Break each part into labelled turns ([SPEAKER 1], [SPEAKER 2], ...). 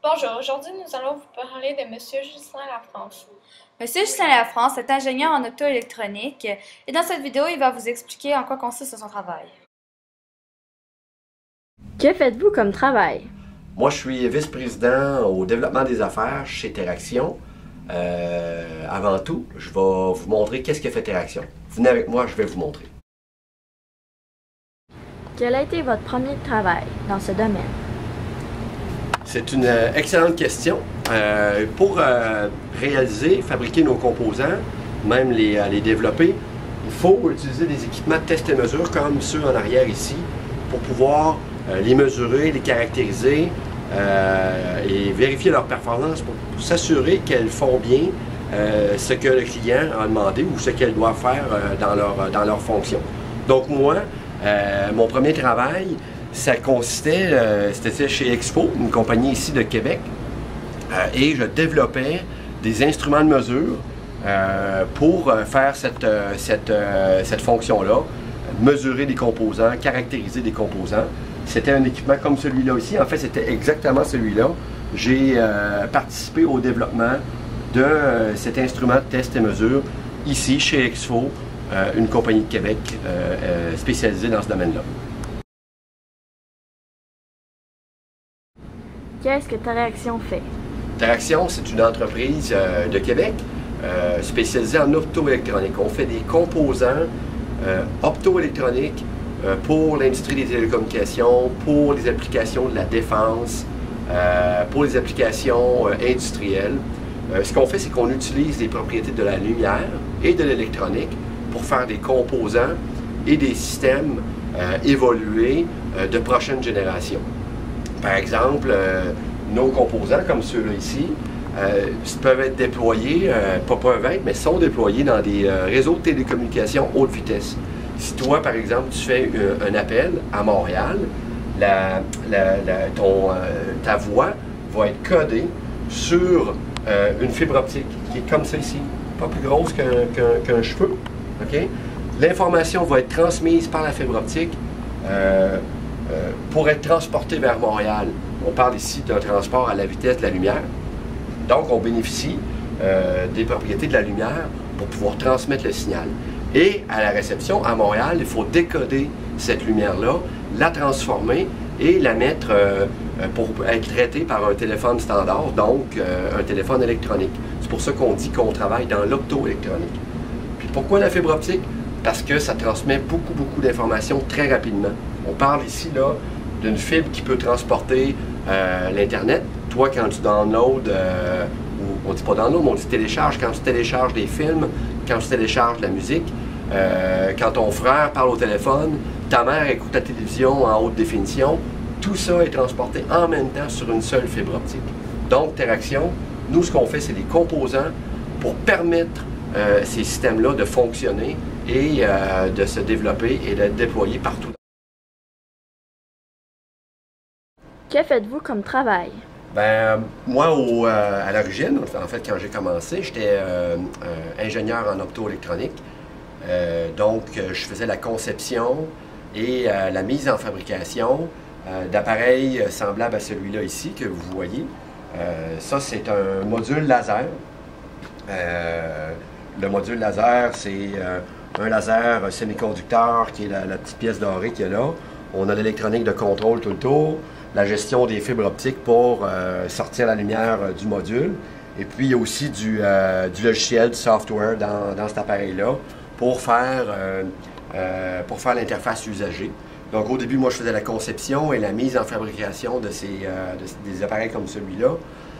[SPEAKER 1] Bonjour, aujourd'hui nous allons vous parler de Monsieur Justin Lafrance.
[SPEAKER 2] Monsieur Justin Lafrance est ingénieur en optoélectronique et dans cette vidéo, il va vous expliquer en quoi consiste son travail.
[SPEAKER 3] Que faites-vous comme travail?
[SPEAKER 4] Moi, je suis vice-président au développement des affaires chez Teraction. Avant tout, je vais vous montrer qu'est-ce que fait Teraction. Venez avec moi, je vais vous montrer.
[SPEAKER 3] Quel a été votre premier travail dans ce domaine?
[SPEAKER 4] C'est une excellente question. Pour réaliser, fabriquer nos composants, même les développer, il faut utiliser des équipements de test et mesure comme ceux en arrière ici pour pouvoir les mesurer, les caractériser et vérifier leur performance pour s'assurer qu'elles font bien ce que le client a demandé ou ce qu'elles doivent faire dans leur fonction. Donc moi, mon premier travail, ça consistait, c'était chez Exfo, une compagnie ici de Québec, et je développais des instruments de mesure pour faire cette fonction-là, mesurer des composants, caractériser des composants. C'était un équipement comme celui-là aussi. En fait, c'était exactement celui-là. J'ai participé au développement de cet instrument de test et mesure ici, chez Exfo, une compagnie de Québec spécialisée dans ce domaine-là.
[SPEAKER 3] Qu'est-ce que Teraction fait?
[SPEAKER 4] Teraction, c'est une entreprise de Québec spécialisée en optoélectronique. On fait des composants optoélectroniques pour l'industrie des télécommunications, pour les applications de la défense, pour les applications industrielles. Ce qu'on fait, c'est qu'on utilise les propriétés de la lumière et de l'électronique pour faire des composants et des systèmes évolués de prochaine génération. Par exemple, nos composants, comme ceux-là ici, peuvent être déployés, pas peuvent être, mais sont déployés dans des réseaux de télécommunications haute vitesse. Si toi, par exemple, tu fais un appel à Montréal, ta voix va être codée sur une fibre optique qui est comme ça ici, pas plus grosse qu'un cheveu. Okay? L'information va être transmise par la fibre optique pour être transportée vers Montréal. On parle ici d'un transport à la vitesse de la lumière. Donc, on bénéficie des propriétés de la lumière pour pouvoir transmettre le signal. Et à la réception, à Montréal, il faut décoder cette lumière-là, la transformer et la mettre pour être traitée par un téléphone standard, donc un téléphone électronique. C'est pour ça qu'on dit qu'on travaille dans l'optoélectronique. Puis pourquoi la fibre optique? Parce que ça transmet beaucoup d'informations très rapidement. On parle ici là d'une fibre qui peut transporter l'Internet. Toi, quand tu downloads, ou on dit pas download, mais on dit télécharge, quand tu télécharges des films, quand tu télécharges de la musique, quand ton frère parle au téléphone, ta mère écoute la télévision en haute définition, tout ça est transporté en même temps sur une seule fibre optique. Donc, Teraction, nous, ce qu'on fait, c'est des composants pour permettre ces systèmes-là de fonctionner et de se développer et d'être déployés partout.
[SPEAKER 3] Que faites-vous comme travail?
[SPEAKER 4] Ben, moi, à l'origine, en fait, quand j'ai commencé, j'étais ingénieur en optoélectronique. Donc, je faisais la conception et la mise en fabrication d'appareils semblables à celui-là ici, que vous voyez. Ça, c'est un module laser. Le module laser, c'est un laser semi-conducteur qui est la petite pièce dorée qu'il y a là. On a l'électronique de contrôle tout le tour, la gestion des fibres optiques pour sortir la lumière du module. Et puis, il y a aussi du logiciel, du software dans cet appareil-là pour faire l'interface usagée. Donc, au début, moi, je faisais la conception et la mise en fabrication de des appareils comme celui-là.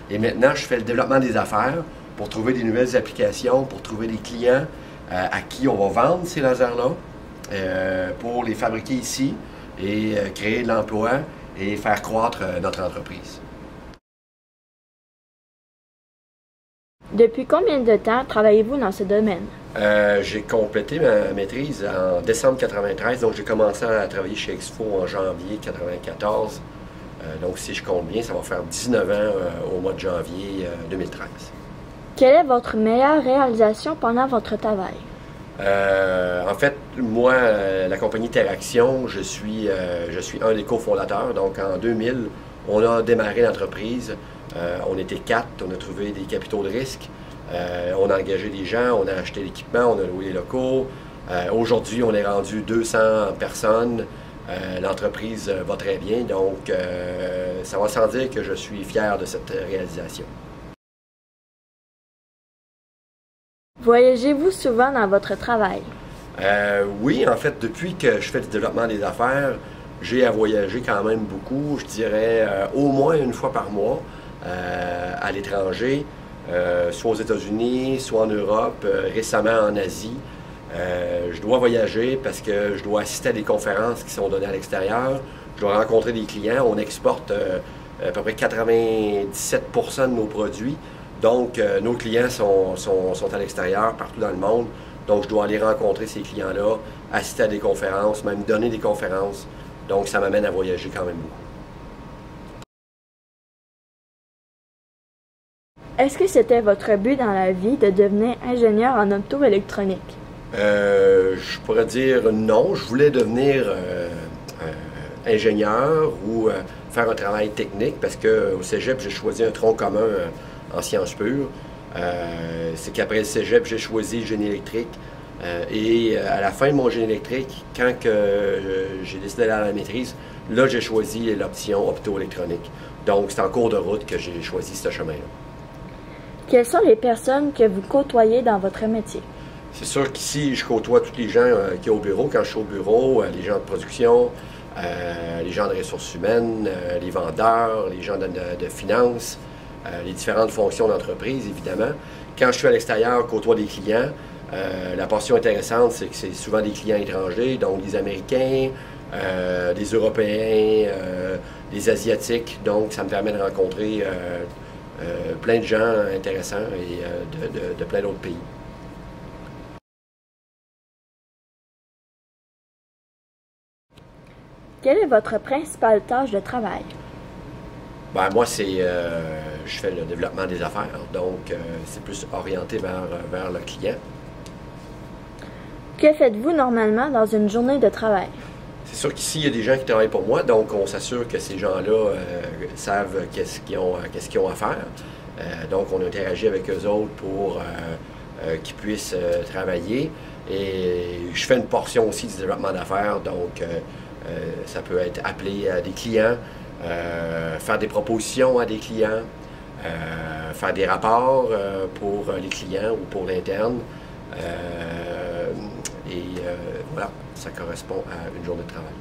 [SPEAKER 4] Et maintenant, je fais le développement des affaires pour trouver des nouvelles applications, pour trouver des clients à qui on va vendre ces lasers-là, pour les fabriquer ici et créer de l'emploi et faire croître notre entreprise.
[SPEAKER 3] Depuis combien de temps travaillez-vous dans ce domaine?
[SPEAKER 4] J'ai complété ma maîtrise en décembre 1993, donc j'ai commencé à travailler chez Exfo en janvier 1994. Donc si je compte bien, ça va faire 19 ans au mois de janvier 2013.
[SPEAKER 3] Quelle est votre meilleure réalisation pendant votre travail?
[SPEAKER 4] En fait, moi, la compagnie Teraction, je suis un des cofondateurs. Donc en 2000, On a démarré l'entreprise, on était 4, on a trouvé des capitaux de risque, on a engagé des gens, on a acheté l'équipement, on a loué les locaux. Aujourd'hui, on est rendu 200 personnes. L'entreprise va très bien, donc ça va sans dire que je suis fier de cette réalisation.
[SPEAKER 3] Voyagez-vous souvent dans votre travail?
[SPEAKER 4] Oui, en fait, depuis que je fais du développement des affaires, j'ai à voyager quand même beaucoup, je dirais au moins une fois par mois à l'étranger, soit aux États-Unis, soit en Europe, récemment en Asie. Je dois voyager parce que je dois assister à des conférences qui sont données à l'extérieur. Je dois rencontrer des clients. On exporte à peu près 97% de nos produits. Donc, nos clients sont à l'extérieur, partout dans le monde. Donc, je dois aller rencontrer ces clients-là, assister à des conférences, même donner des conférences. Donc, ça m'amène à voyager quand même beaucoup.
[SPEAKER 3] Est-ce que c'était votre but dans la vie de devenir ingénieur en optoélectronique?
[SPEAKER 4] Je pourrais dire non. Je voulais devenir ingénieur ou faire un travail technique parce qu'au cégep, j'ai choisi un tronc commun en sciences pures. C'est qu'après le cégep, j'ai choisi le génie électrique. Et à la fin de mon génie électrique, quand j'ai décidé d'aller à la maîtrise, là, j'ai choisi l'option optoélectronique. Donc, c'est en cours de route que j'ai choisi ce chemin-là.
[SPEAKER 3] Quelles sont les personnes que vous côtoyez dans votre métier?
[SPEAKER 4] C'est sûr qu'ici, je côtoie tous les gens qui sont au bureau. Quand je suis au bureau, les gens de production, les gens de ressources humaines, les vendeurs, les gens de finances, les différentes fonctions d'entreprise, évidemment. Quand je suis à l'extérieur, je côtoie des clients. La portion intéressante, c'est que c'est souvent des clients étrangers, donc des Américains, des Européens, des Asiatiques. Donc, ça me permet de rencontrer plein de gens intéressants et de plein d'autres pays.
[SPEAKER 3] Quelle est votre principale tâche de travail?
[SPEAKER 4] Ben, moi, je fais le développement des affaires, donc c'est plus orienté vers le client.
[SPEAKER 3] Que faites-vous normalement dans une journée de travail?
[SPEAKER 4] C'est sûr qu'ici, il y a des gens qui travaillent pour moi, donc on s'assure que ces gens-là savent qu'est-ce qu'ils ont à faire. Donc, on interagit avec eux autres pour qu'ils puissent travailler. Et je fais une portion aussi du développement d'affaires, donc ça peut être appeler à des clients, faire des propositions à des clients, faire des rapports pour les clients ou pour l'interne. Voilà, ça correspond à une journée de travail.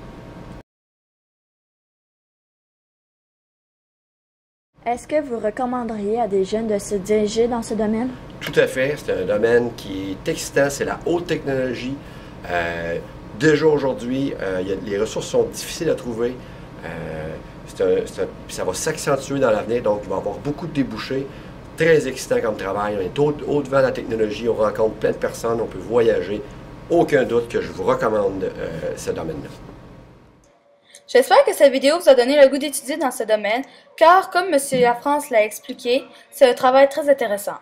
[SPEAKER 3] Est-ce que vous recommanderiez à des jeunes de se diriger dans ce domaine?
[SPEAKER 4] Tout à fait. C'est un domaine qui est excitant. C'est la haute technologie. Déjà aujourd'hui, les ressources sont difficiles à trouver. Ça va s'accentuer dans l'avenir, donc il va y avoir beaucoup de débouchés. Très excitant comme travail. On est au-devant de la technologie, on rencontre plein de personnes, on peut voyager. Aucun doute que je vous recommande ce domaine-là.
[SPEAKER 2] J'espère que cette vidéo vous a donné le goût d'étudier dans ce domaine, car comme M. Lafrance l'a expliqué, c'est un travail très intéressant.